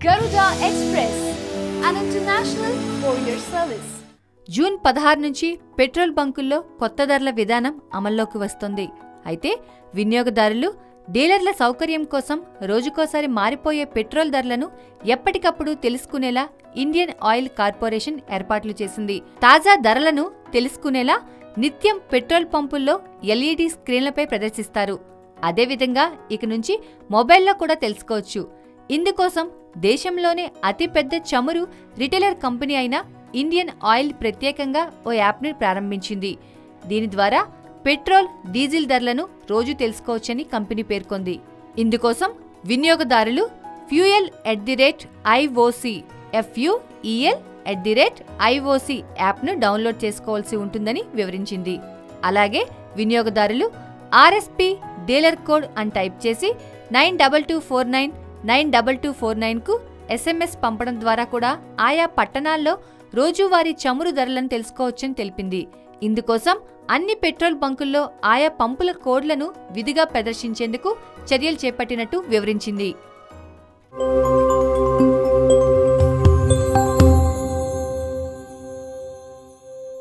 Garuda Express, an international courier service. June 16 నుంచి petrol బంకుల్లో కొత్త ధరల విధానం అమల్లోకి వస్తుంది. అయితే వినియోగదారులు డీలర్ల సౌకర్యం కోసం రోజుకోసారి మారిపోయే పెట్రోల్ ధరలను ఎప్పటికప్పుడు తెలుసుకునేలా ఇండియన్ ఆయిల్ కార్పొరేషన్ ఏర్పాట్లు చేసింది. తాజా ధరలను తెలుసుకునేలా నిత్యం పెట్రోల్ పంపుల్లో ఎల్ఈడీ స్క్రీన్లపై ప్రదర్శిస్తారు. అదేవిధంగా ఇక నుంచి మొబైల్లో కూడా తెలుసుకోవచ్చు. ఇందుకోసం దేశంలోనే అతిపెద్ద చమురు రిటైలర్ కంపెనీ అయిన ఇండియన్ ఆయిల్ ప్రత్యేకంగా ఓ యాప్ని ప్రారంభించింది. దీని ద్వారా పెట్రోల్, డీజిల్ ధరలను రోజు తెలుసుకోవచ్చని కంపెనీ పేర్కొంది. ఇందుకోసం వినియోగదారులు fuel@IOC యాప్ను డౌన్లోడ్ చేసుకోవాల్సి ఉంటుందని వివరించింది. అలాగే వినియోగదారులు RSP డీలర్ కోడ్ అని టైప్ చేసి 9224992249కు SMS పంపడం ద్వారా కూడా ఆయా పట్టణాల్లో రోజువారీ చమురు ధరలను తెలుసుకోవచ్చని తెలిపింది. ఇందుకోసం అన్ని పెట్రోల్ బంకుల్లో ఆయా పంపుల కోడ్లను విధిగా ప్రదర్శించేందుకు చర్యలు చేపట్టినట్టు వివరించింది.